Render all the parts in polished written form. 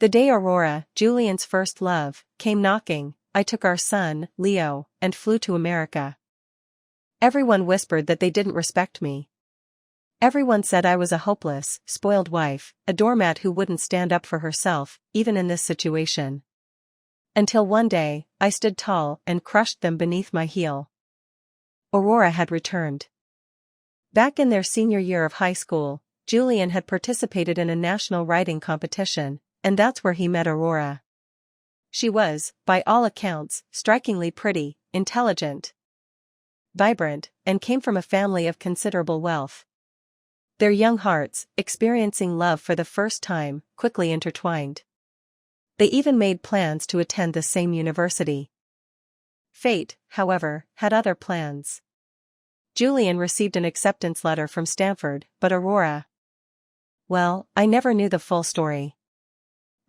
The day Aurora, Julian's first love, came knocking, I took our son, Leo, and flew to America. Everyone whispered that they didn't respect me. Everyone said I was a hopeless, spoiled wife, a doormat who wouldn't stand up for herself, even in this situation. Until one day, I stood tall and crushed them beneath my heel. Aurora had returned. Back in their senior year of high school, Julian had participated in a national writing competition, and that's where he met Aurora. She was, by all accounts, strikingly pretty, intelligent, vibrant, and came from a family of considerable wealth. Their young hearts, experiencing love for the first time, quickly intertwined. They even made plans to attend the same university. Fate, however, had other plans. Julian received an acceptance letter from Stanford, but Aurora... Well, I never knew the full story.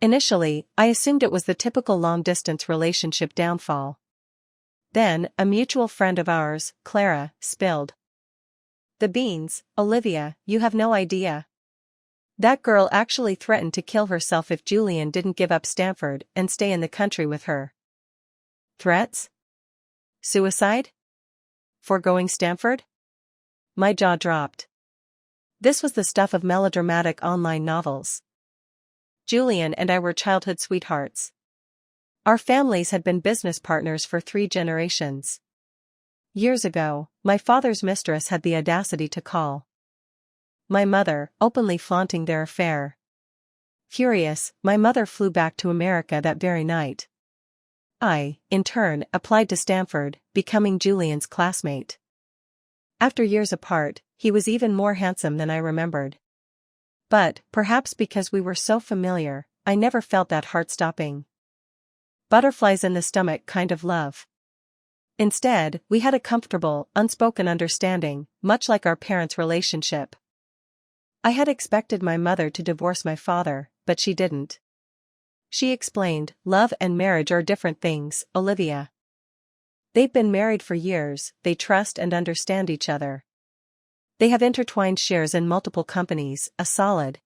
Initially, I assumed it was the typical long-distance relationship downfall. Then, a mutual friend of ours, Clara, spilled the beans. Olivia, you have no idea. That girl actually threatened to kill herself if Julian didn't give up Stanford and stay in the country with her. Threats? Suicide? Foregoing Stanford? My jaw dropped. This was the stuff of melodramatic online novels. Julian and I were childhood sweethearts. Our families had been business partners for 3 generations. Years ago, my father's mistress had the audacity to call my mother, openly flaunting their affair. Furious, my mother flew back to America that very night. I, in turn, applied to Stanford, becoming Julian's classmate. After years apart, he was even more handsome than I remembered. But, perhaps because we were so familiar, I never felt that heart-stopping, butterflies in the stomach kind of love. Instead, we had a comfortable, unspoken understanding, much like our parents' relationship. I had expected my mother to divorce my father, but she didn't. She explained, love and marriage are different things, Olivia. They've been married for years, they trust and understand each other. They have intertwined shares in multiple companies, a solid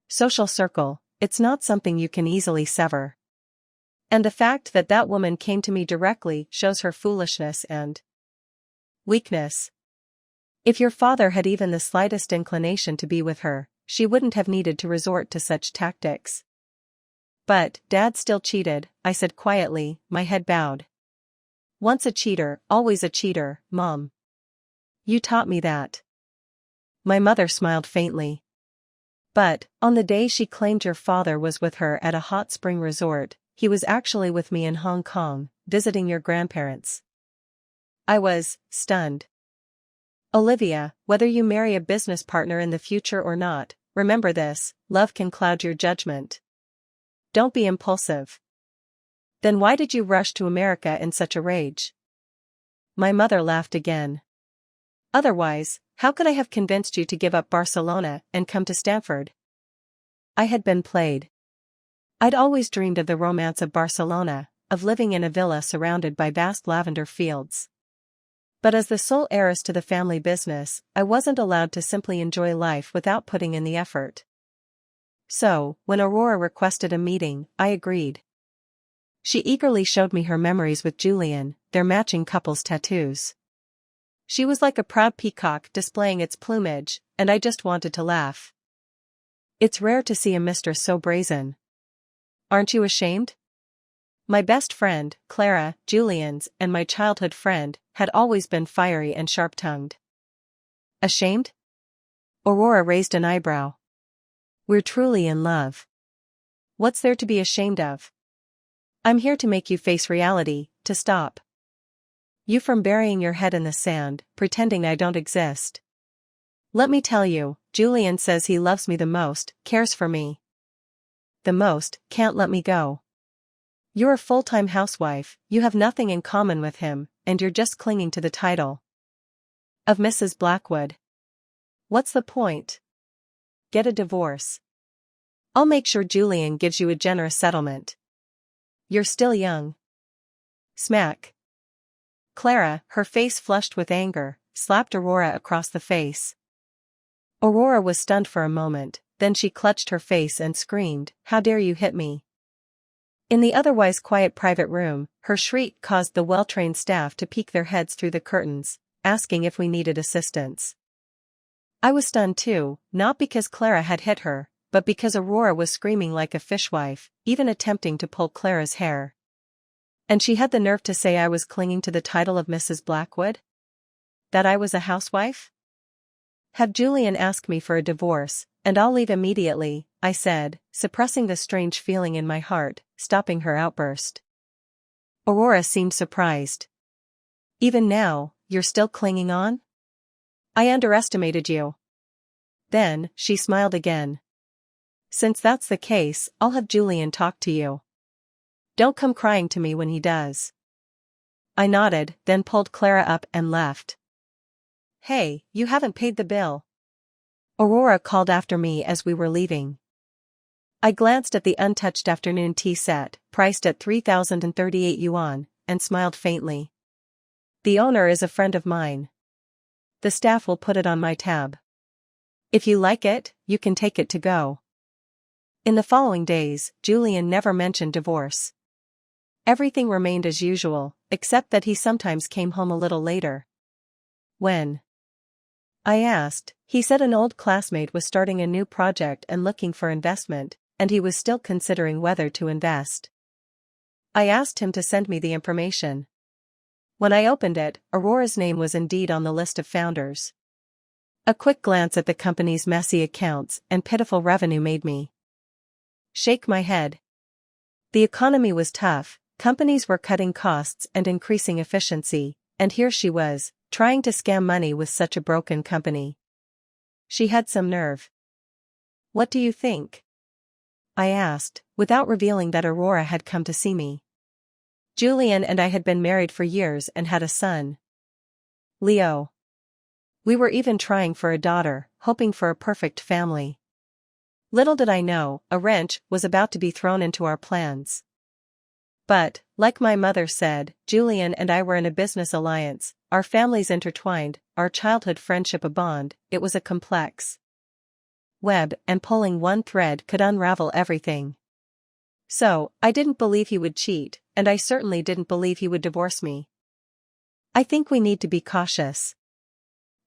social circle. It's not something you can easily sever. And the fact that that woman came to me directly shows her foolishness and weakness. If your father had even the slightest inclination to be with her, she wouldn't have needed to resort to such tactics. But, Dad still cheated, I said quietly, my head bowed. Once a cheater, always a cheater, Mom. You taught me that. My mother smiled faintly. But, on the day she claimed your father was with her at a hot spring resort, he was actually with me in Hong Kong, visiting your grandparents. I was stunned. Olivia, whether you marry a business partner in the future or not, remember this, love can cloud your judgment. Don't be impulsive. Then why did you rush to America in such a rage? My mother laughed again. Otherwise, how could I have convinced you to give up Barcelona and come to Stanford? I had been played. I'd always dreamed of the romance of Barcelona, of living in a villa surrounded by vast lavender fields. But as the sole heiress to the family business, I wasn't allowed to simply enjoy life without putting in the effort. So, when Aurora requested a meeting, I agreed. She eagerly showed me her memories with Julian, their matching couples' tattoos. She was like a proud peacock displaying its plumage, and I just wanted to laugh. It's rare to see a mistress so brazen. Aren't you ashamed? My best friend, Clara, Julian's, and my childhood friend, had always been fiery and sharp-tongued. Ashamed? Aurora raised an eyebrow. We're truly in love. What's there to be ashamed of? I'm here to make you face reality, to stop you from burying your head in the sand, pretending I don't exist. Let me tell you, Julian says he loves me the most, cares for me the most, can't let me go. You're a full-time housewife, you have nothing in common with him, and you're just clinging to the title of Mrs. Blackwood. What's the point? Get a divorce. I'll make sure Julian gives you a generous settlement. You're still young. Smack. Clara, her face flushed with anger, slapped Aurora across the face. Aurora was stunned for a moment, then she clutched her face and screamed, "How dare you hit me?" In the otherwise quiet private room, her shriek caused the well-trained staff to peek their heads through the curtains, asking if we needed assistance. I was stunned too, not because Clara had hit her, but because Aurora was screaming like a fishwife, even attempting to pull Clara's hair. And she had the nerve to say I was clinging to the title of Mrs. Blackwood? That I was a housewife? "Have Julian ask me for a divorce, and I'll leave immediately," I said, suppressing the strange feeling in my heart, stopping her outburst. Aurora seemed surprised. "Even now, you're still clinging on? I underestimated you." Then, she smiled again. "Since that's the case, I'll have Julian talk to you. Don't come crying to me when he does." I nodded, then pulled Clara up and left. "Hey, you haven't paid the bill," Aurora called after me as we were leaving. I glanced at the untouched afternoon tea set, priced at 3,038 yuan, and smiled faintly. "The owner is a friend of mine. The staff will put it on my tab. If you like it, you can take it to go." In the following days, Julian never mentioned divorce. Everything remained as usual, except that he sometimes came home a little later. "When?" I asked. He said an old classmate was starting a new project and looking for investment, and he was still considering whether to invest. I asked him to send me the information. When I opened it, Aurora's name was indeed on the list of founders. A quick glance at the company's messy accounts and pitiful revenue made me shake my head. The economy was tough, companies were cutting costs and increasing efficiency, and here she was, trying to scam money with such a broken company. She had some nerve. "What do you think?" I asked, without revealing that Aurora had come to see me. Julian and I had been married for years and had a son, Leo. We were even trying for a daughter, hoping for a perfect family. Little did I know, a wrench was about to be thrown into our plans. But, like my mother said, Julian and I were in a business alliance, our families intertwined, our childhood friendship a bond. It was a complex web, and pulling one thread could unravel everything. So, I didn't believe he would cheat, and I certainly didn't believe he would divorce me. "I think we need to be cautious.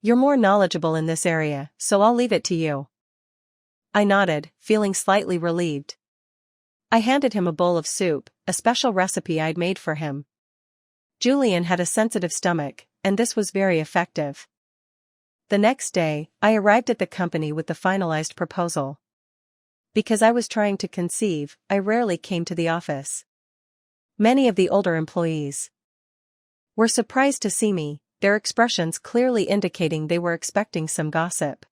You're more knowledgeable in this area, so I'll leave it to you." I nodded, feeling slightly relieved. I handed him a bowl of soup, a special recipe I'd made for him. Julian had a sensitive stomach, and this was very effective. The next day, I arrived at the company with the finalized proposal. Because I was trying to conceive, I rarely came to the office. Many of the older employees were surprised to see me, their expressions clearly indicating they were expecting some gossip.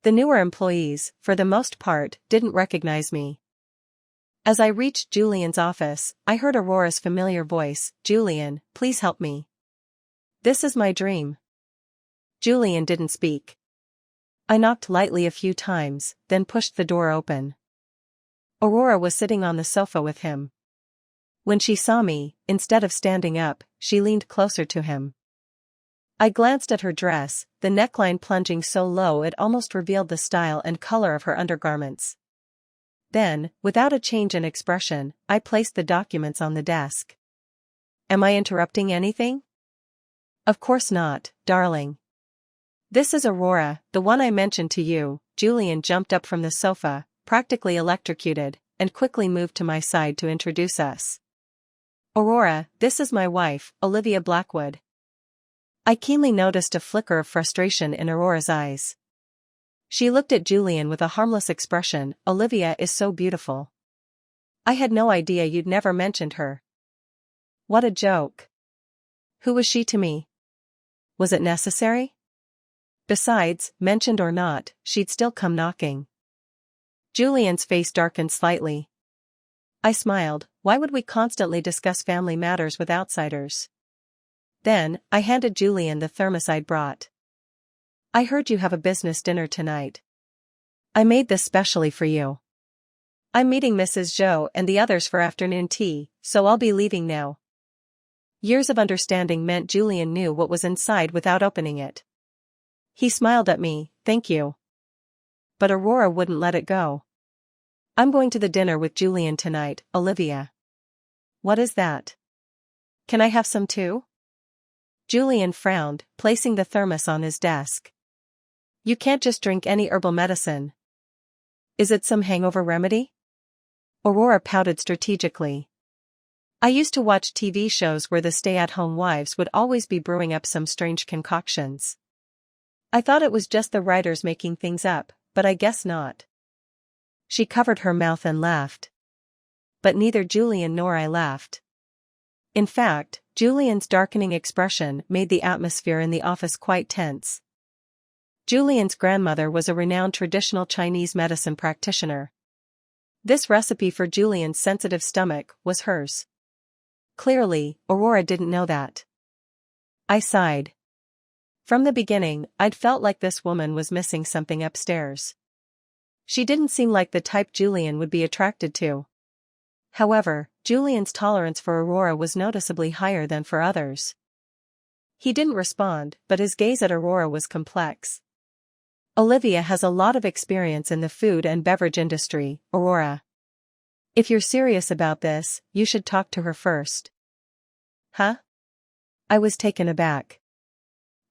The newer employees, for the most part, didn't recognize me. As I reached Julian's office, I heard Aurora's familiar voice, "Julian, please help me. This is my dream." Julian didn't speak. I knocked lightly a few times, then pushed the door open. Aurora was sitting on the sofa with him. When she saw me, instead of standing up, she leaned closer to him. I glanced at her dress, the neckline plunging so low it almost revealed the style and color of her undergarments. Then, without a change in expression, I placed the documents on the desk. "Am I interrupting anything?" "Of course not, darling. This is Aurora, the one I mentioned to you." Julian jumped up from the sofa, practically electrocuted, and quickly moved to my side to introduce us. "Aurora, this is my wife, Olivia Blackwood." I keenly noticed a flicker of frustration in Aurora's eyes. She looked at Julian with a harmless expression. "Olivia is so beautiful. I had no idea you'd never mentioned her." What a joke. Who was she to me? Was it necessary? Besides, mentioned or not, she'd still come knocking. Julian's face darkened slightly. I smiled. Why would we constantly discuss family matters with outsiders? Then, I handed Julian the thermos I'd brought. "I heard you have a business dinner tonight. I made this specially for you. I'm meeting Mrs. Zhou and the others for afternoon tea, so I'll be leaving now." Years of understanding meant Julian knew what was inside without opening it. He smiled at me. "Thank you. but Aurora wouldn't let it go. I'm going to the dinner with Julian tonight, Olivia. What is that? Can I have some too? Julian frowned, placing the thermos on his desk. You can't just drink any herbal medicine. Is it some hangover remedy? Aurora pouted strategically. I used to watch TV shows where the stay-at-home wives would always be brewing up some strange concoctions. I thought it was just the writers making things up, but I guess not. She covered her mouth and laughed. But neither Julian nor I laughed. In fact, Julian's darkening expression made the atmosphere in the office quite tense. Julian's grandmother was a renowned traditional Chinese medicine practitioner. This recipe for Julian's sensitive stomach was hers. Clearly, Aurora didn't know that. I sighed. From the beginning, I'd felt like this woman was missing something upstairs. She didn't seem like the type Julian would be attracted to. However, Julian's tolerance for Aurora was noticeably higher than for others. He didn't respond, but his gaze at Aurora was complex. Olivia has a lot of experience in the food and beverage industry, Aurora. If you're serious about this, you should talk to her first. Huh? I was taken aback.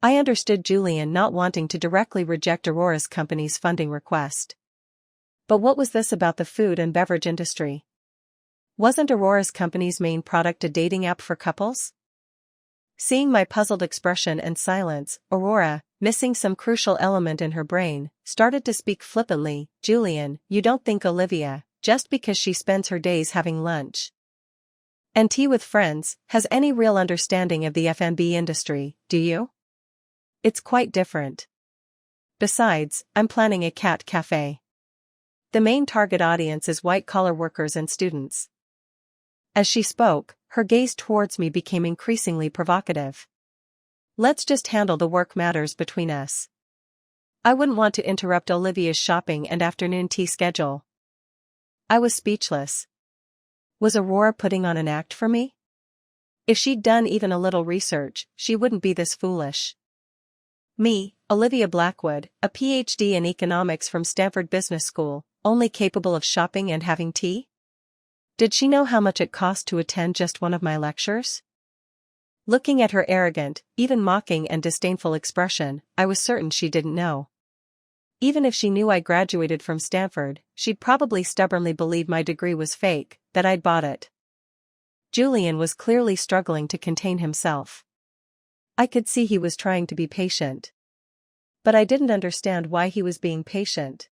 I understood Julian not wanting to directly reject Aurora's company's funding request. But what was this about the food and beverage industry? Wasn't Aurora's company's main product a dating app for couples? Seeing my puzzled expression and silence, Aurora, missing some crucial element in her brain, started to speak flippantly. Julian, you don't think Olivia, just because she spends her days having lunch and tea with friends, has any real understanding of the F&B industry, do you? It's quite different. Besides, I'm planning a cat cafe. The main target audience is white-collar workers and students. As she spoke, her gaze towards me became increasingly provocative. Let's just handle the work matters between us. I wouldn't want to interrupt Olivia's shopping and afternoon tea schedule. I was speechless. Was Aurora putting on an act for me? If she'd done even a little research, she wouldn't be this foolish. Me, Olivia Blackwood, a PhD in economics from Stanford Business School, only capable of shopping and having tea? Did she know how much it cost to attend just one of my lectures? Looking at her arrogant, even mocking and disdainful expression, I was certain she didn't know. Even if she knew I graduated from Stanford, she'd probably stubbornly believe my degree was fake, that I'd bought it. Julian was clearly struggling to contain himself. I could see he was trying to be patient. But I didn't understand why he was being patient.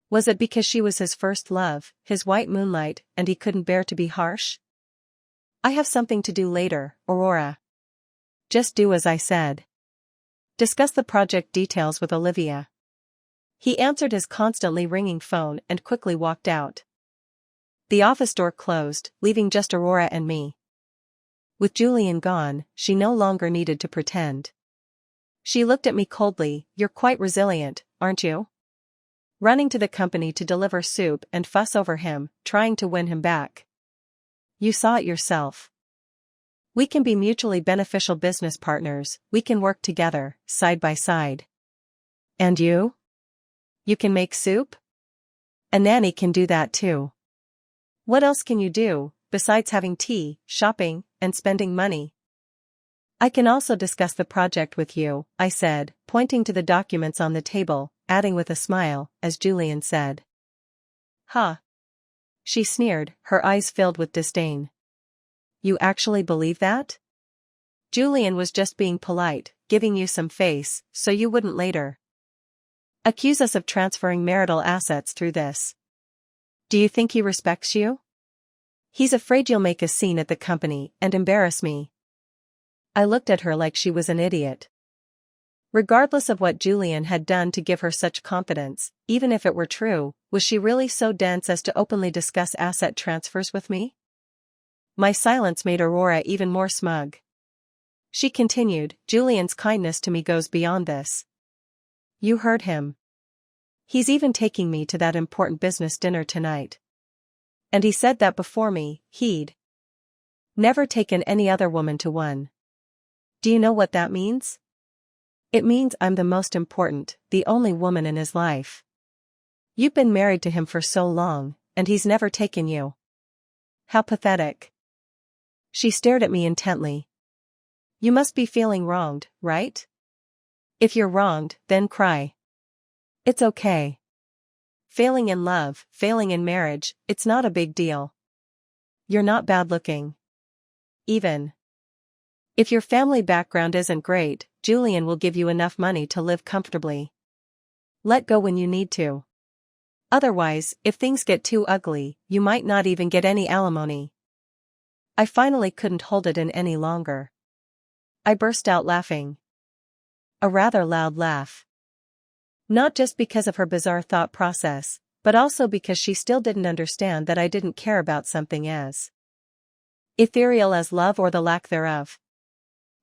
Was it because she was his first love, his white moonlight, and he couldn't bear to be harsh? I have something to do later, Aurora. Just do as I said. Discuss the project details with Olivia. He answered his constantly ringing phone and quickly walked out. The office door closed, leaving just Aurora and me. With Julian gone, she no longer needed to pretend. She looked at me coldly. You're quite resilient, aren't you? Running to the company to deliver soup and fuss over him, trying to win him back. You saw it yourself. We can be mutually beneficial business partners, we can work together, side by side. And you? You can make soup? A nanny can do that too. What else can you do, besides having tea, shopping, and spending money? I can also discuss the project with you, I said, pointing to the documents on the table, adding with a smile, as Julian said. Huh? She sneered, her eyes filled with disdain. You actually believe that? Julian was just being polite, giving you some face, so you wouldn't later accuse us of transferring marital assets through this. Do you think he respects you? He's afraid you'll make a scene at the company and embarrass me. I looked at her like she was an idiot. Regardless of what Julian had done to give her such confidence, even if it were true, was she really so dense as to openly discuss asset transfers with me? My silence made Aurora even more smug. She continued, Julian's kindness to me goes beyond this. You heard him. He's even taking me to that important business dinner tonight. And he said that before me, he'd never taken any other woman to one. Do you know what that means? It means I'm the most important, the only woman in his life. You've been married to him for so long, and he's never taken you. How pathetic. She stared at me intently. You must be feeling wronged, right? If you're wronged, then cry. It's okay. Failing in love, failing in marriage, it's not a big deal. You're not bad looking. Even if your family background isn't great, Julian will give you enough money to live comfortably. Let go when you need to. Otherwise, if things get too ugly, you might not even get any alimony. I finally couldn't hold it in any longer. I burst out laughing. A rather loud laugh. Not just because of her bizarre thought process, but also because she still didn't understand that I didn't care about something as ethereal as love or the lack thereof.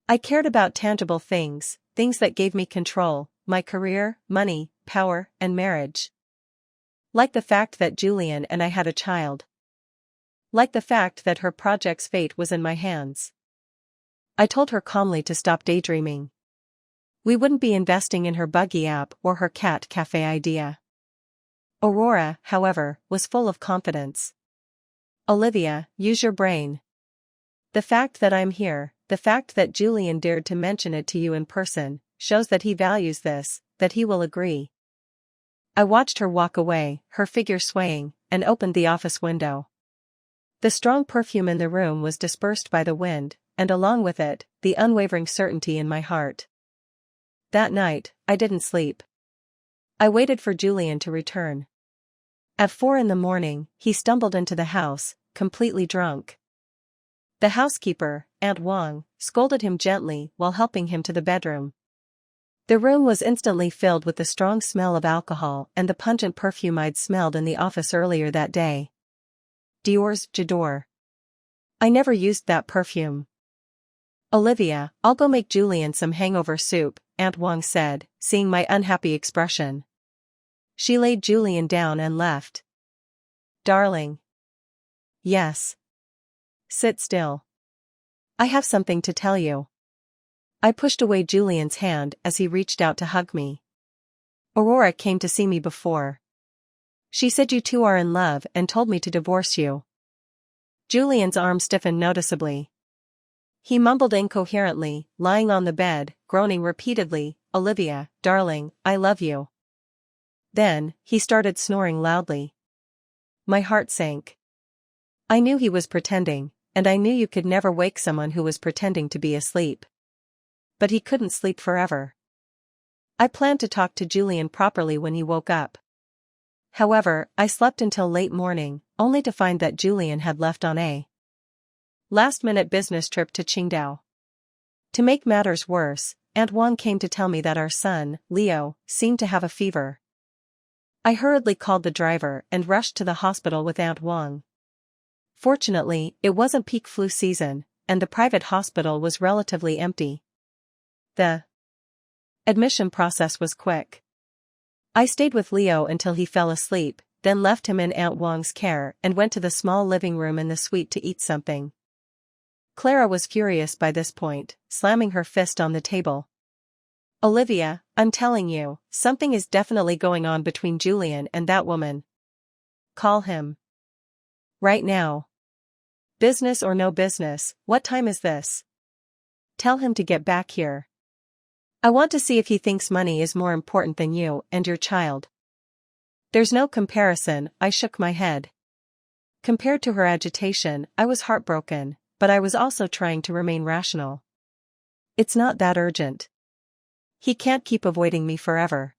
I cared about tangible things, things that gave me control, my career, money, power, and marriage. Like the fact that Julian and I had a child. Like the fact that her project's fate was in my hands. I told her calmly to stop daydreaming. We wouldn't be investing in her buggy app or her cat cafe idea. Aurora, however, was full of confidence. Olivia, use your brain. The fact that I'm here, the fact that Julian dared to mention it to you in person, shows that he values this, that he will agree. I watched her walk away, her figure swaying, and opened the office window. The strong perfume in the room was dispersed by the wind, and along with it, the unwavering certainty in my heart. That night, I didn't sleep. I waited for Julian to return. At 4 a.m, he stumbled into the house, completely drunk. The housekeeper, Aunt Wang, scolded him gently while helping him to the bedroom. The room was instantly filled with the strong smell of alcohol and the pungent perfume I'd smelled in the office earlier that day. Dior's J'adore. I never used that perfume. Olivia, I'll go make Julian some hangover soup, Aunt Wang said, seeing my unhappy expression. She laid Julian down and left. Darling. Yes. Sit still. I have something to tell you. I pushed away Julian's hand as he reached out to hug me. Aurora came to see me before. She said you two are in love and told me to divorce you. Julian's arm stiffened noticeably. He mumbled incoherently, lying on the bed, groaning repeatedly, Olivia, darling, I love you. Then, he started snoring loudly. My heart sank. I knew he was pretending, and I knew you could never wake someone who was pretending to be asleep. But he couldn't sleep forever. I planned to talk to Julian properly when he woke up. However, I slept until late morning, only to find that Julian had left on a last-minute business trip to Qingdao. To make matters worse, Aunt Wang came to tell me that our son, Leo, seemed to have a fever. I hurriedly called the driver and rushed to the hospital with Aunt Wang. Fortunately, it wasn't peak flu season, and the private hospital was relatively empty. The admission process was quick. I stayed with Leo until he fell asleep, then left him in Aunt Wang's care and went to the small living room in the suite to eat something. Clara was furious by this point, slamming her fist on the table. Olivia, I'm telling you, something is definitely going on between Julian and that woman. Call him. Right now. Business or no business, what time is this? Tell him to get back here. I want to see if he thinks money is more important than you and your child. There's no comparison, I shook my head. Compared to her agitation, I was heartbroken, but I was also trying to remain rational. It's not that urgent. He can't keep avoiding me forever.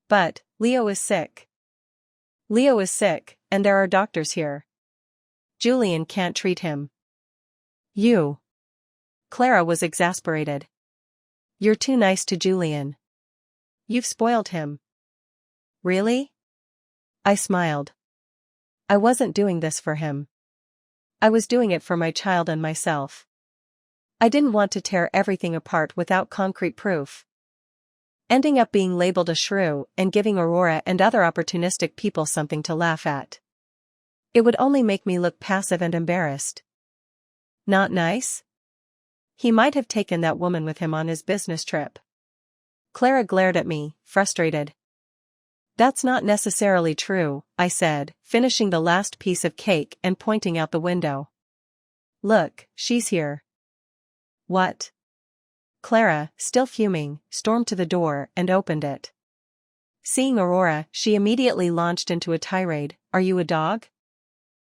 But, Leo is sick. Leo is sick, and there are doctors here. Julian can't treat him. You. Clara was exasperated. You're too nice to Julian. You've spoiled him. Really? I smiled. I wasn't doing this for him. I was doing it for my child and myself. I didn't want to tear everything apart without concrete proof. Ending up being labeled a shrew and giving Aurora and other opportunistic people something to laugh at. It would only make me look passive and embarrassed. Not nice? He might have taken that woman with him on his business trip. Clara glared at me, frustrated. That's not necessarily true, I said, finishing the last piece of cake and pointing out the window. Look, she's here. What? Clara, still fuming, stormed to the door and opened it. Seeing Aurora, she immediately launched into a tirade. Are you a dog?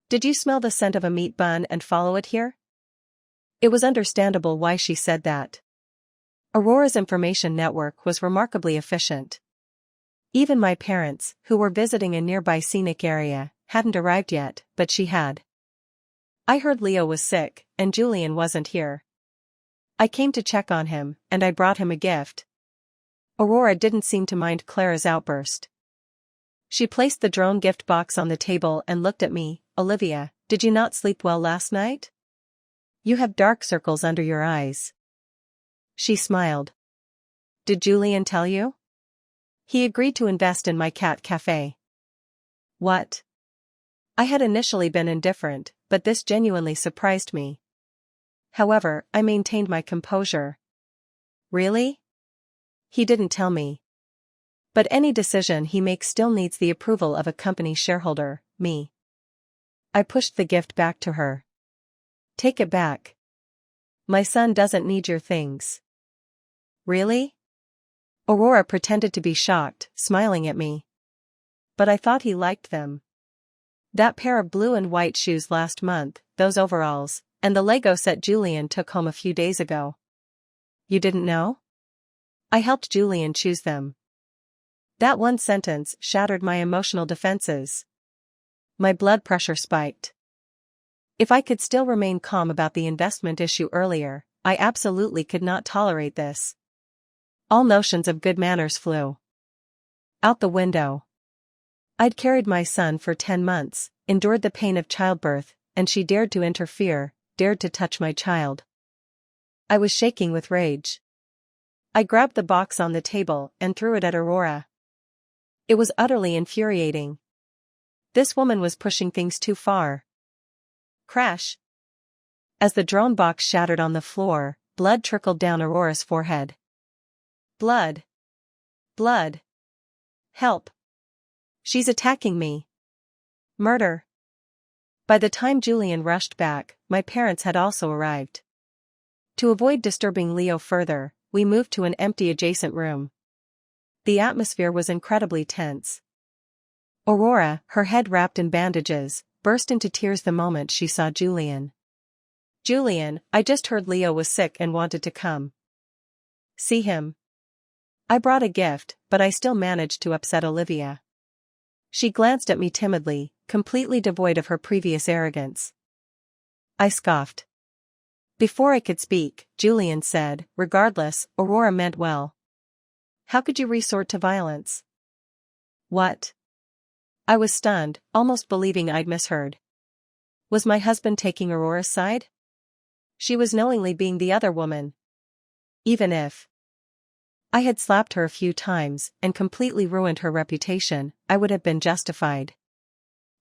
Did you smell the scent of a meat bun and follow it here? It was understandable why she said that. Aurora's information network was remarkably efficient. Even my parents, who were visiting a nearby scenic area, hadn't arrived yet, but she had. I heard Leo was sick, and Julian wasn't here. I came to check on him, and I brought him a gift. Aurora didn't seem to mind Clara's outburst. She placed the drone gift box on the table and looked at me. Olivia, did you not sleep well last night? You have dark circles under your eyes. She smiled. Did Julian tell you? He agreed to invest in my cat cafe. What? I had initially been indifferent, but this genuinely surprised me. However, I maintained my composure. Really? He didn't tell me. But any decision he makes still needs the approval of a company shareholder, me. I pushed the gift back to her. Take it back. My son doesn't need your things. Really? Aurora pretended to be shocked, smiling at me. But I thought he liked them. That pair of blue and white shoes last month, those overalls, and the Lego set Julian took home a few days ago. You didn't know? I helped Julian choose them. That one sentence shattered my emotional defenses. My blood pressure spiked. If I could still remain calm about the investment issue earlier, I absolutely could not tolerate this. All notions of good manners flew out the window. I'd carried my son for 10 months, endured the pain of childbirth, and she dared to interfere, dared to touch my child. I was shaking with rage. I grabbed the box on the table and threw it at Aurora. It was utterly infuriating. This woman was pushing things too far. Crash! As the drone box shattered on the floor, blood trickled down Aurora's forehead. Blood! Blood! Help! She's attacking me! Murder! By the time Julian rushed back, my parents had also arrived. To avoid disturbing Leo further, we moved to an empty adjacent room. The atmosphere was incredibly tense. Aurora, her head wrapped in bandages, burst into tears the moment she saw Julian. Julian, I just heard Leo was sick and wanted to come. See him. I brought a gift, but I still managed to upset Olivia. She glanced at me timidly, completely devoid of her previous arrogance. I scoffed. Before I could speak, Julian said, regardless, Aurora meant well. How could you resort to violence? What? I was stunned, almost believing I'd misheard. Was my husband taking Aurora's side? She was knowingly being the other woman. Even if I had slapped her a few times and completely ruined her reputation, I would have been justified.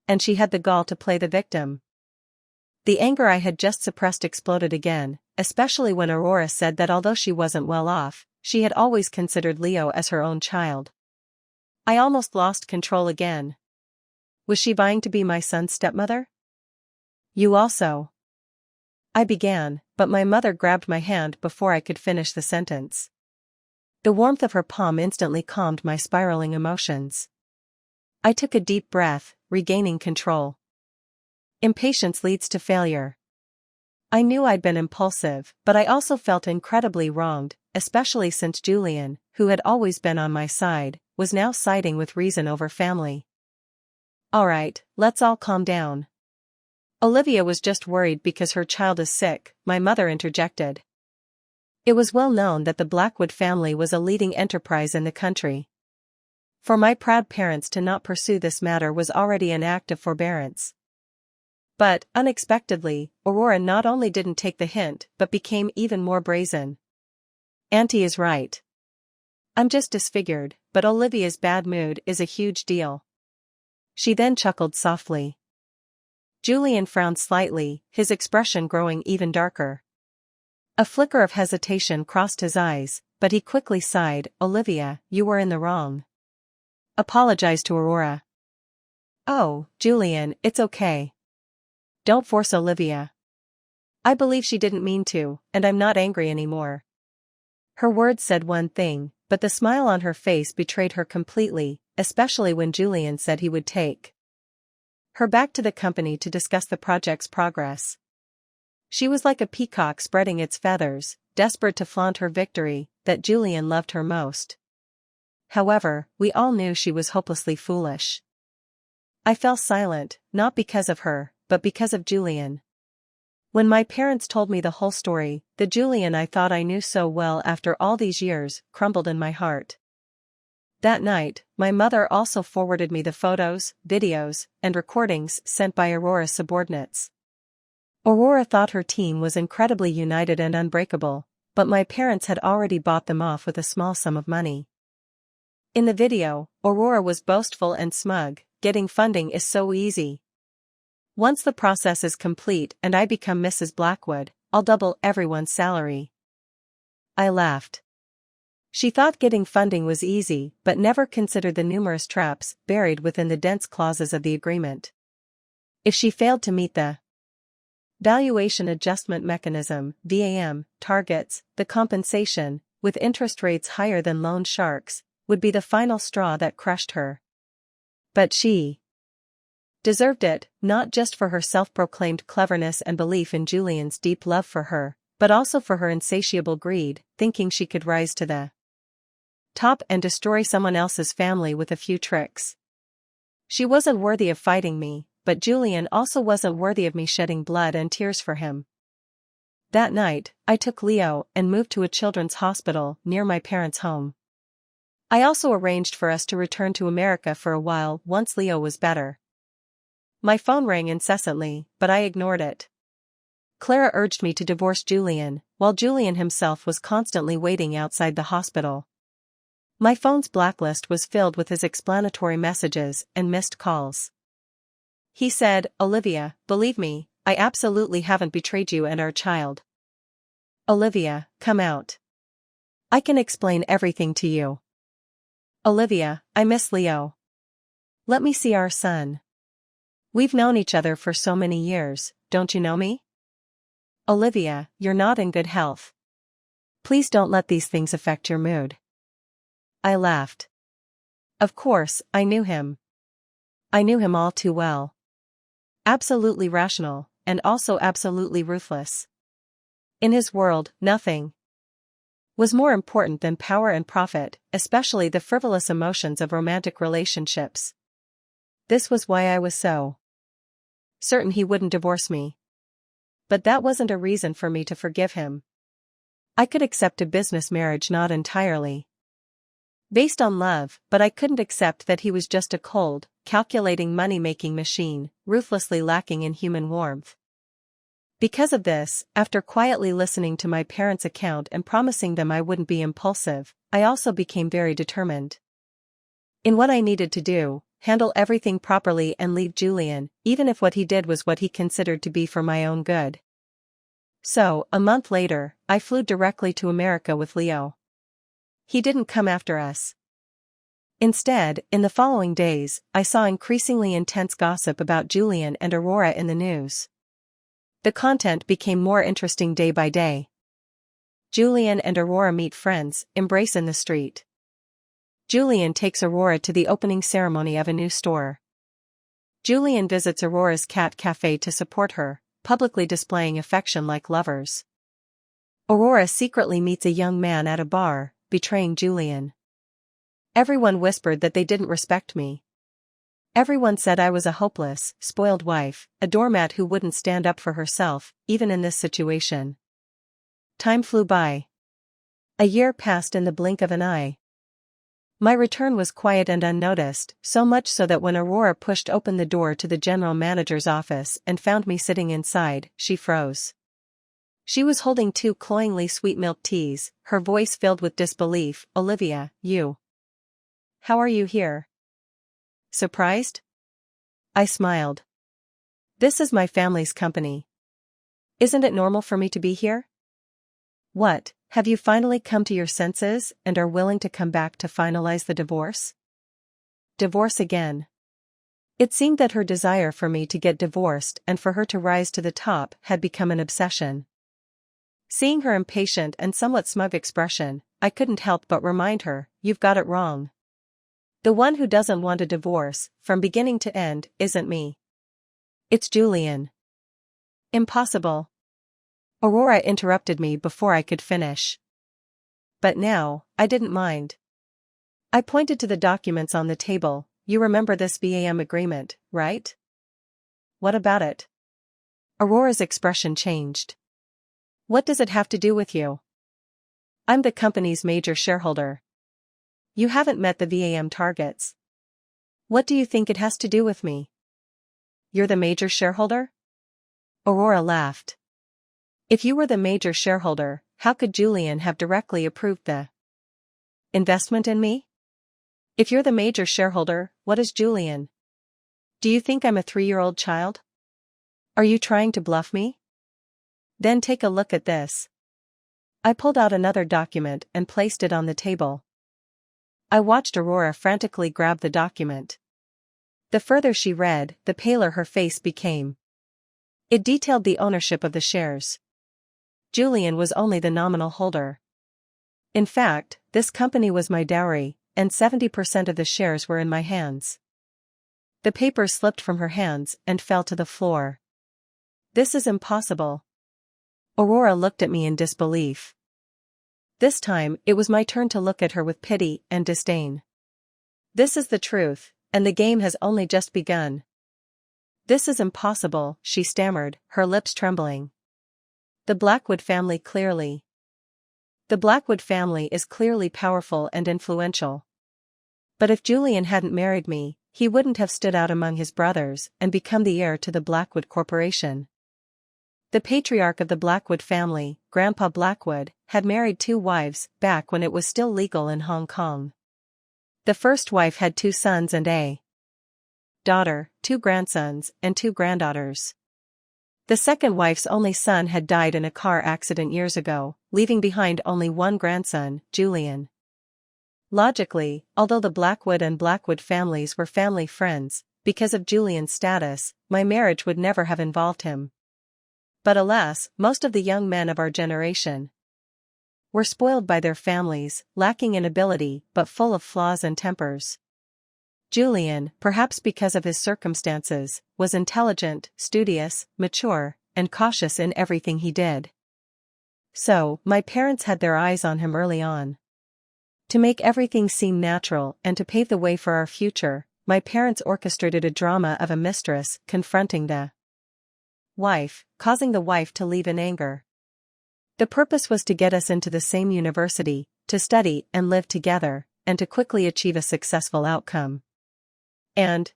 And she had the gall to play the victim. The anger I had just suppressed exploded again, especially when Aurora said that although she wasn't well off, she had always considered Leo as her own child. I almost lost control again. Was she vying to be my son's stepmother? You also. I began, but my mother grabbed my hand before I could finish the sentence. The warmth of her palm instantly calmed my spiraling emotions. I took a deep breath, regaining control. Impatience leads to failure. I knew I'd been impulsive, but I also felt incredibly wronged, especially since Julian, who had always been on my side, was now siding with reason over family. All right, let's all calm down. Olivia was just worried because her child is sick, my mother interjected. It was well known that the Blackwood family was a leading enterprise in the country. For my proud parents to not pursue this matter was already an act of forbearance. But, unexpectedly, Aurora not only didn't take the hint but became even more brazen. Auntie is right. I'm just disfigured, but Olivia's bad mood is a huge deal. She then chuckled softly. Julian frowned slightly, his expression growing even darker. A flicker of hesitation crossed his eyes, but he quickly sighed, Olivia, you were in the wrong. apologized to Aurora. "Oh, Julian, it's okay. Don't force Olivia. I believe she didn't mean to, and I'm not angry anymore." Her words said one thing, but the smile on her face betrayed her completely, especially when Julian said he would take her back to the company to discuss the project's progress. She was like a peacock spreading its feathers, desperate to flaunt her victory, that Julian loved her most. However, we all knew she was hopelessly foolish. I fell silent, not because of her, but because of Julian. When my parents told me the whole story, the Julian I thought I knew so well after all these years crumbled in my heart. That night, my mother also forwarded me the photos, videos, and recordings sent by Aurora's subordinates. Aurora thought her team was incredibly united and unbreakable, but my parents had already bought them off with a small sum of money. In the video, Aurora was boastful and smug. "Getting funding is so easy. Once the process is complete and I become Mrs. Blackwood, I'll double everyone's salary." I laughed. She thought getting funding was easy, but never considered the numerous traps buried within the dense clauses of the agreement. If she failed to meet the valuation adjustment mechanism, VAM, targets, the compensation, with interest rates higher than loan sharks, would be the final straw that crushed her. But she deserved it, not just for her self-proclaimed cleverness and belief in Julian's deep love for her, but also for her insatiable greed, thinking she could rise to the top and destroy someone else's family with a few tricks. She wasn't worthy of fighting me, but Julian also wasn't worthy of me shedding blood and tears for him. That night, I took Leo and moved to a children's hospital near my parents' home. I also arranged for us to return to America for a while once Leo was better. My phone rang incessantly, but I ignored it. Clara urged me to divorce Julian, while Julian himself was constantly waiting outside the hospital. My phone's blacklist was filled with his explanatory messages and missed calls. He said, "Olivia, believe me, I absolutely haven't betrayed you and our child. Olivia, come out. I can explain everything to you. Olivia, I miss Leo. Let me see our son. We've known each other for so many years, don't you know me? Olivia, you're not in good health. Please don't let these things affect your mood." I laughed. Of course, I knew him. I knew him all too well. Absolutely rational, and also absolutely ruthless. In his world, nothing was more important than power and profit, especially the frivolous emotions of romantic relationships. This was why I was so certain he wouldn't divorce me. But that wasn't a reason for me to forgive him. I could accept a business marriage not entirely based on love, but I couldn't accept that he was just a cold, calculating money-making machine, ruthlessly lacking in human warmth. Because of this, after quietly listening to my parents' account and promising them I wouldn't be impulsive, I also became very determined in what I needed to do: handle everything properly and leave Julian, even if what he did was what he considered to be for my own good. So, a month later, I flew directly to America with Leo. He didn't come after us. Instead, in the following days, I saw increasingly intense gossip about Julian and Aurora in the news. The content became more interesting day by day. Julian and Aurora meet friends, embrace in the street. Julian takes Aurora to the opening ceremony of a new store. Julian visits Aurora's cat cafe to support her, publicly displaying affection like lovers. Aurora secretly meets a young man at a bar, betraying Julian. Everyone whispered that they didn't respect me. Everyone said I was a hopeless, spoiled wife, a doormat who wouldn't stand up for herself, even in this situation. Time flew by. A year passed in the blink of an eye. My return was quiet and unnoticed, so much so that when Aurora pushed open the door to the general manager's office and found me sitting inside, she froze. She was holding 2 cloyingly sweet milk teas, her voice filled with disbelief. "Olivia, you. How are you here? Surprised?" I smiled. "This is my family's company. Isn't it normal for me to be here?" "What, have you finally come to your senses and are willing to come back to finalize the divorce?" Divorce again. It seemed that her desire for me to get divorced and for her to rise to the top had become an obsession. Seeing her impatient and somewhat smug expression, I couldn't help but remind her, "You've got it wrong. The one who doesn't want a divorce, from beginning to end, isn't me. It's Julian." "Impossible." Aurora interrupted me before I could finish. But now, I didn't mind. I pointed to the documents on the table. "You remember this VAM agreement, right?" "What about it?" Aurora's expression changed. "What does it have to do with you?" "I'm the company's major shareholder. You haven't met the VAM targets. What do you think it has to do with me?" "You're the major shareholder?" Aurora laughed. "If you were the major shareholder, how could Julian have directly approved the investment in me? If you're the major shareholder, what is Julian? Do you think I'm a 3-year-old child? Are you trying to bluff me? Then take a look at this." I pulled out another document and placed it on the table. I watched Aurora frantically grab the document. The further she read, the paler her face became. It detailed the ownership of the shares. Julian was only the nominal holder. In fact, this company was my dowry, and 70% of the shares were in my hands. The papers slipped from her hands and fell to the floor. "This is impossible." Aurora looked at me in disbelief. This time, it was my turn to look at her with pity and disdain. "This is the truth, and the game has only just begun." "This is impossible," she stammered, her lips trembling. The Blackwood family is clearly powerful and influential. But if Julian hadn't married me, he wouldn't have stood out among his brothers and become the heir to the Blackwood Corporation. The patriarch of the Blackwood family, Grandpa Blackwood, had married 2 wives back when it was still legal in Hong Kong. The first wife had 2 sons and a daughter, 2 grandsons, and 2 granddaughters. The second wife's only son had died in a car accident years ago, leaving behind only 1 grandson, Julian. Logically, although the Blackwood and Blackwood families were family friends, because of Julian's status, my marriage would never have involved him. But alas, most of the young men of our generation were spoiled by their families, lacking in ability but full of flaws and tempers. Julian, perhaps because of his circumstances, was intelligent, studious, mature, and cautious in everything he did. So, my parents had their eyes on him early on. To make everything seem natural and to pave the way for our future, my parents orchestrated a drama of a mistress confronting the wife, causing the wife to leave in anger. The purpose was to get us into the same university, to study and live together, and to quickly achieve a successful outcome. And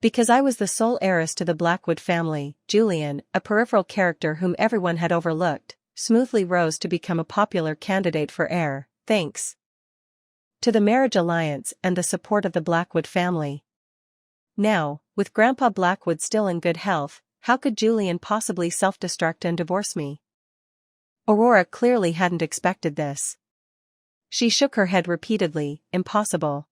because I was the sole heiress to the Blackwood family, Julian, a peripheral character whom everyone had overlooked, smoothly rose to become a popular candidate for heir, thanks to the marriage alliance and the support of the Blackwood family. Now, with Grandpa Blackwood still in good health, how could Julian possibly self-destruct and divorce me? Aurora clearly hadn't expected this. She shook her head repeatedly. "Impossible.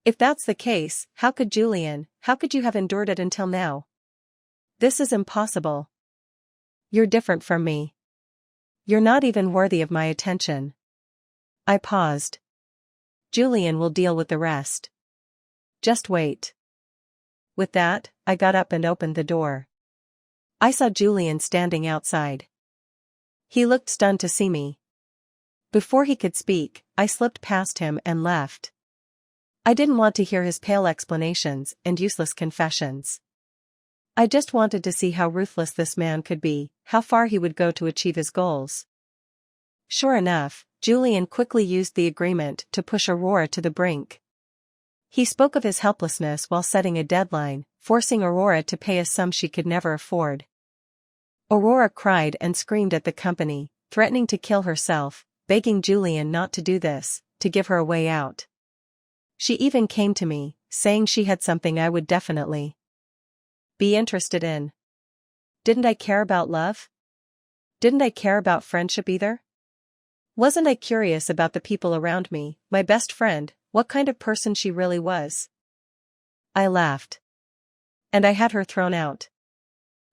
If that's the case, how could you have endured it until now? This is impossible. You're different from me. You're not even worthy of my attention." I paused. "Julian will deal with the rest. Just wait." With that, I got up and opened the door. I saw Julian standing outside. He looked stunned to see me. Before he could speak, I slipped past him and left. I didn't want to hear his pale explanations and useless confessions. I just wanted to see how ruthless this man could be, how far he would go to achieve his goals. Sure enough, Julian quickly used the agreement to push Aurora to the brink. He spoke of his helplessness while setting a deadline, forcing Aurora to pay a sum she could never afford. Aurora cried and screamed at the company, threatening to kill herself, begging Julian not to do this, to give her a way out. She even came to me, saying she had something I would definitely be interested in. Didn't I care about love? Didn't I care about friendship either? Wasn't I curious about the people around me, my best friend, what kind of person she really was. I laughed. And I had her thrown out.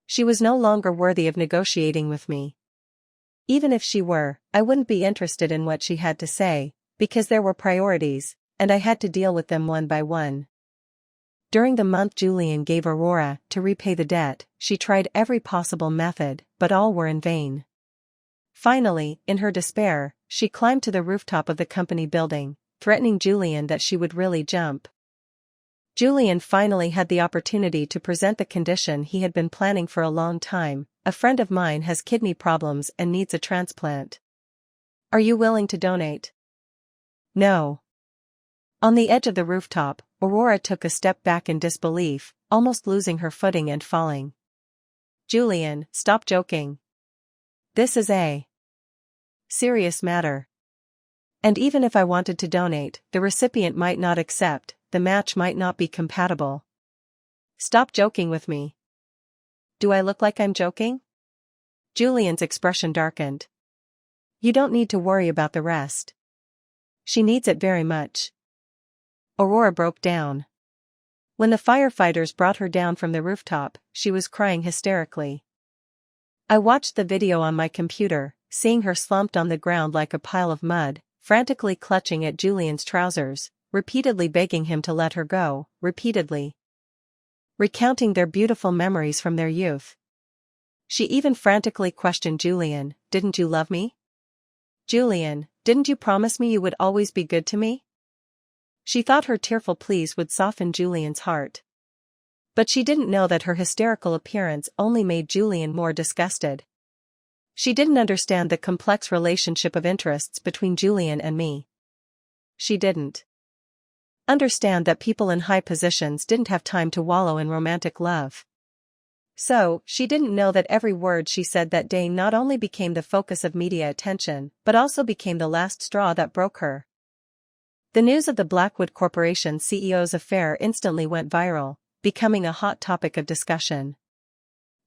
She was no longer worthy of negotiating with me. Even if she were, I wouldn't be interested in what she had to say, because there were priorities, and I had to deal with them one by one. During the month Julian gave Aurora to repay the debt, she tried every possible method, but all were in vain. Finally, in her despair, she climbed to the rooftop of the company building, threatening Julian that she would really jump. Julian finally had the opportunity to present the condition he had been planning for a long time. A friend of mine has kidney problems and needs a transplant. Are you willing to donate? No. On the edge of the rooftop, Aurora took a step back in disbelief, almost losing her footing and falling. Julian, stop joking. This is a serious matter. And even if I wanted to donate, the recipient might not accept, the match might not be compatible. Stop joking with me. Do I look like I'm joking? Julian's expression darkened. You don't need to worry about the rest. She needs it very much. Aurora broke down. When the firefighters brought her down from the rooftop, she was crying hysterically. I watched the video on my computer, seeing her slumped on the ground like a pile of mud, frantically clutching at Julian's trousers, repeatedly begging him to let her go, repeatedly recounting their beautiful memories from their youth. She even frantically questioned Julian, didn't you love me? Julian, didn't you promise me you would always be good to me? She thought her tearful pleas would soften Julian's heart. But she didn't know that her hysterical appearance only made Julian more disgusted. She didn't understand the complex relationship of interests between Julian and me. She didn't understand that people in high positions didn't have time to wallow in romantic love. So, she didn't know that every word she said that day not only became the focus of media attention, but also became the last straw that broke her. The news of the Blackwood Corporation CEO's affair instantly went viral, becoming a hot topic of discussion.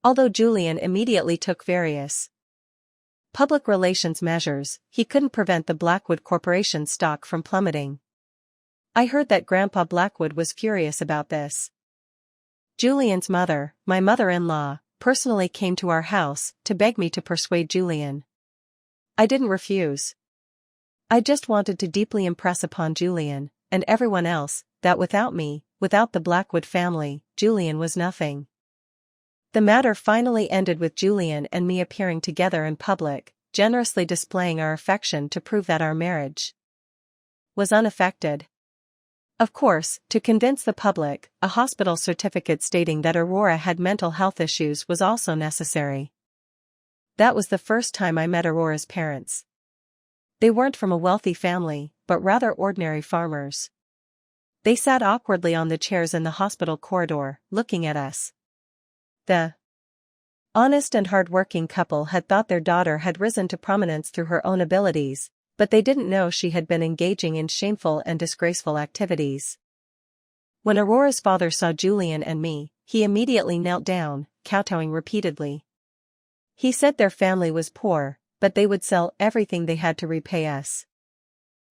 Although Julian immediately took various public relations measures, he couldn't prevent the Blackwood Corporation stock from plummeting. I heard that Grandpa Blackwood was furious about this. Julian's mother, my mother-in-law, personally came to our house to beg me to persuade Julian. I didn't refuse. I just wanted to deeply impress upon Julian, and everyone else, that without me, without the Blackwood family, Julian was nothing. The matter finally ended with Julian and me appearing together in public, generously displaying our affection to prove that our marriage was unaffected. Of course, to convince the public, a hospital certificate stating that Aurora had mental health issues was also necessary. That was the first time I met Aurora's parents. They weren't from a wealthy family, but rather ordinary farmers. They sat awkwardly on the chairs in the hospital corridor, looking at us. The honest and hard-working couple had thought their daughter had risen to prominence through her own abilities, but they didn't know she had been engaging in shameful and disgraceful activities. When Aurora's father saw Julian and me, he immediately knelt down, kowtowing repeatedly. He said their family was poor, but they would sell everything they had to repay us.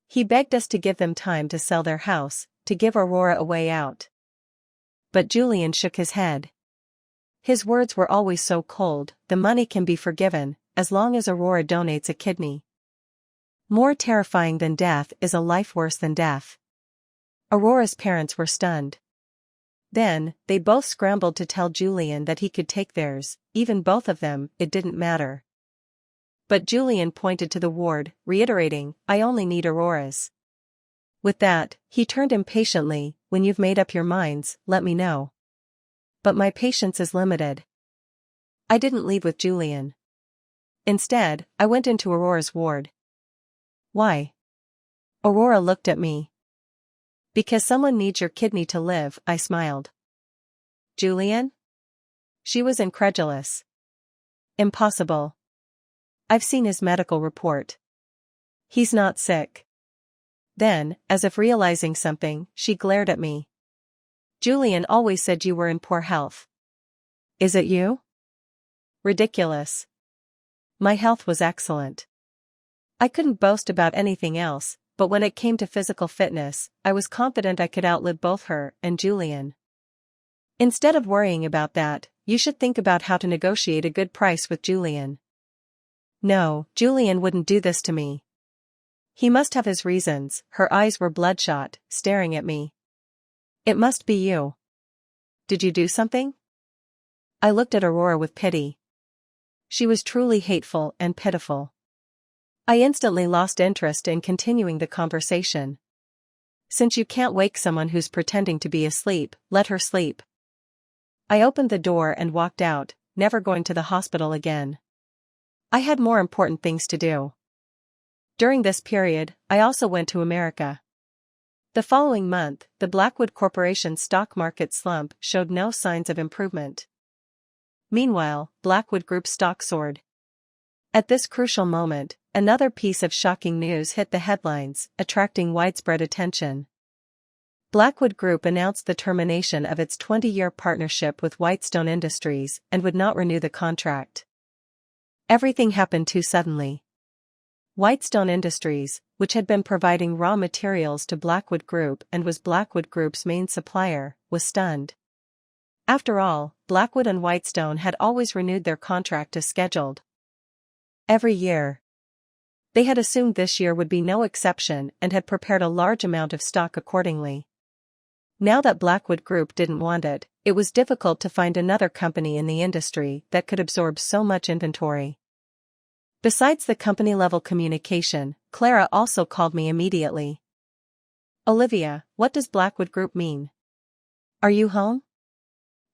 He begged us to give them time to sell their house, to give Aurora a way out. But Julian shook his head. His words were always so cold, the money can be forgiven, as long as Aurora donates a kidney. More terrifying than death is a life worse than death. Aurora's parents were stunned. Then, they both scrambled to tell Julian that he could take theirs, even both of them, it didn't matter. But Julian pointed to the ward, reiterating, I only need Aurora's. With that, he turned impatiently, when you've made up your minds, let me know. But my patience is limited. I didn't leave with Julian. Instead, I went into Aurora's ward. Why? Aurora looked at me. Because someone needs your kidney to live, I smiled. Julian? She was incredulous. Impossible. I've seen his medical report. He's not sick. Then, as if realizing something, she glared at me. Julian always said you were in poor health. Is it you? Ridiculous. My health was excellent. I couldn't boast about anything else, but when it came to physical fitness, I was confident I could outlive both her and Julian. Instead of worrying about that, you should think about how to negotiate a good price with Julian. No, Julian wouldn't do this to me. He must have his reasons. Her eyes were bloodshot, staring at me. It must be you. Did you do something? I looked at Aurora with pity. She was truly hateful and pitiful. I instantly lost interest in continuing the conversation. Since you can't wake someone who's pretending to be asleep, let her sleep. I opened the door and walked out, never going to the hospital again. I had more important things to do. During this period, I also went to America. The following month, the Blackwood Corporation's stock market slump showed no signs of improvement. Meanwhile, Blackwood Group's stock soared. At this crucial moment, another piece of shocking news hit the headlines, attracting widespread attention. Blackwood Group announced the termination of its 20-year partnership with Whitestone Industries and would not renew the contract. Everything happened too suddenly. Whitestone Industries, which had been providing raw materials to Blackwood Group and was Blackwood Group's main supplier, was stunned. After all, Blackwood and Whitestone had always renewed their contract as scheduled. Every year. They had assumed this year would be no exception and had prepared a large amount of stock accordingly. Now that Blackwood Group didn't want it, it was difficult to find another company in the industry that could absorb so much inventory. Besides the company-level communication, Clara also called me immediately. Olivia, what does Blackwood Group mean? Are you home?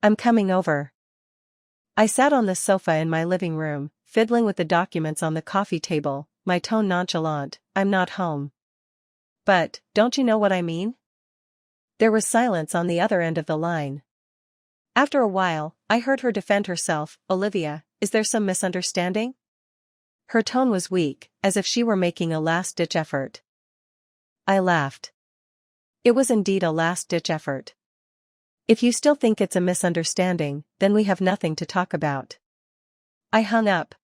I'm coming over. I sat on the sofa in my living room, fiddling with the documents on the coffee table, my tone nonchalant. I'm not home. But, don't you know what I mean? There was silence on the other end of the line. After a while, I heard her defend herself. Olivia, is there some misunderstanding? Her tone was weak, as if she were making a last-ditch effort. I laughed. It was indeed a last-ditch effort. If you still think it's a misunderstanding, then we have nothing to talk about. I hung up.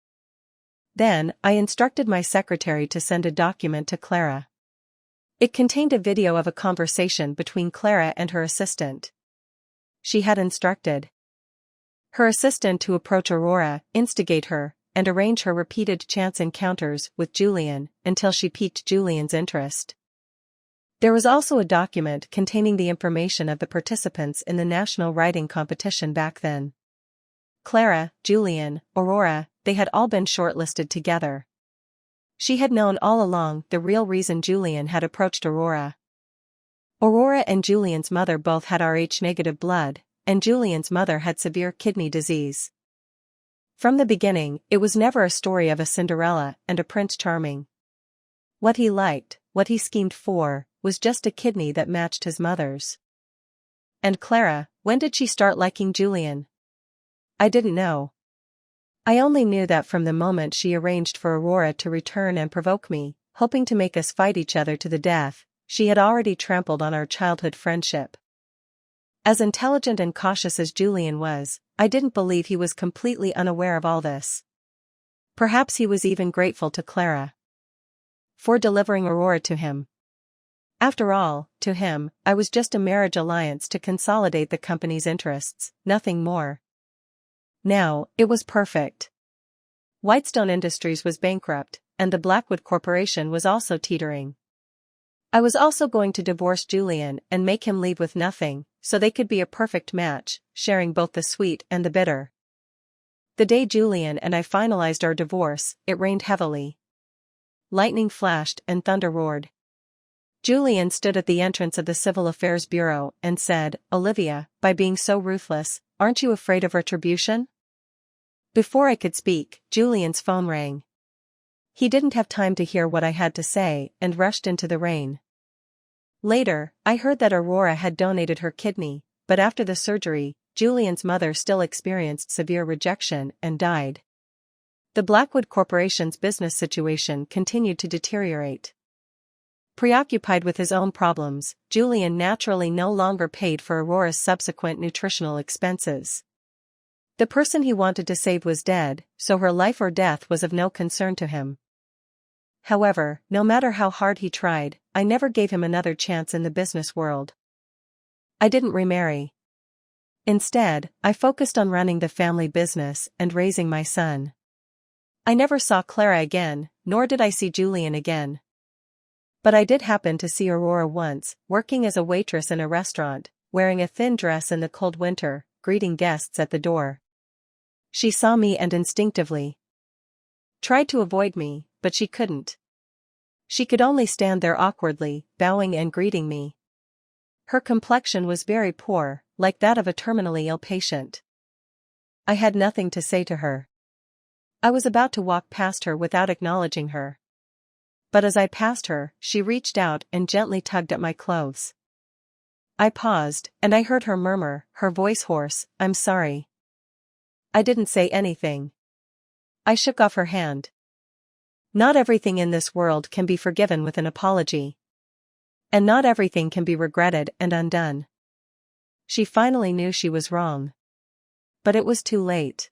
Then, I instructed my secretary to send a document to Clara. It contained a video of a conversation between Clara and her assistant. She had instructed her assistant to approach Aurora, instigate her, and arrange her repeated chance encounters with Julian until she piqued Julian's interest. There was also a document containing the information of the participants in the national writing competition back then. Clara, Julian, Aurora, they had all been shortlisted together. She had known all along the real reason Julian had approached Aurora. Aurora and Julian's mother both had Rh-negative blood, and Julian's mother had severe kidney disease. From the beginning, it was never a story of a Cinderella and a Prince Charming. What he liked, what he schemed for, was just a kidney that matched his mother's. And Clara, when did she start liking Julian? I didn't know. I only knew that from the moment she arranged for Aurora to return and provoke me, hoping to make us fight each other to the death, she had already trampled on our childhood friendship. As intelligent and cautious as Julian was, I didn't believe he was completely unaware of all this. Perhaps he was even grateful to Clara for delivering Aurora to him. After all, to him, I was just a marriage alliance to consolidate the company's interests, nothing more. Now, it was perfect. Whitestone Industries was bankrupt, and the Blackwood Corporation was also teetering. I was also going to divorce Julian and make him leave with nothing, so they could be a perfect match, sharing both the sweet and the bitter. The day Julian and I finalized our divorce, it rained heavily. Lightning flashed and thunder roared. Julian stood at the entrance of the Civil Affairs Bureau and said, "Olivia, by being so ruthless, aren't you afraid of retribution?" Before I could speak, Julian's phone rang. He didn't have time to hear what I had to say and rushed into the rain. Later, I heard that Aurora had donated her kidney, but after the surgery, Julian's mother still experienced severe rejection and died. The Blackwood Corporation's business situation continued to deteriorate. Preoccupied with his own problems, Julian naturally no longer paid for Aurora's subsequent nutritional expenses. The person he wanted to save was dead, so her life or death was of no concern to him. However, no matter how hard he tried, I never gave him another chance in the business world. I didn't remarry. Instead, I focused on running the family business and raising my son. I never saw Clara again, nor did I see Julian again. But I did happen to see Aurora once, working as a waitress in a restaurant, wearing a thin dress in the cold winter, greeting guests at the door. She saw me and instinctively tried to avoid me, but she couldn't. She could only stand there awkwardly, bowing and greeting me. Her complexion was very poor, like that of a terminally ill patient. I had nothing to say to her. I was about to walk past her without acknowledging her. But as I passed her, she reached out and gently tugged at my clothes. I paused, and I heard her murmur, her voice hoarse, "I'm sorry." I didn't say anything. I shook off her hand. Not everything in this world can be forgiven with an apology. And not everything can be regretted and undone. She finally knew she was wrong. But it was too late.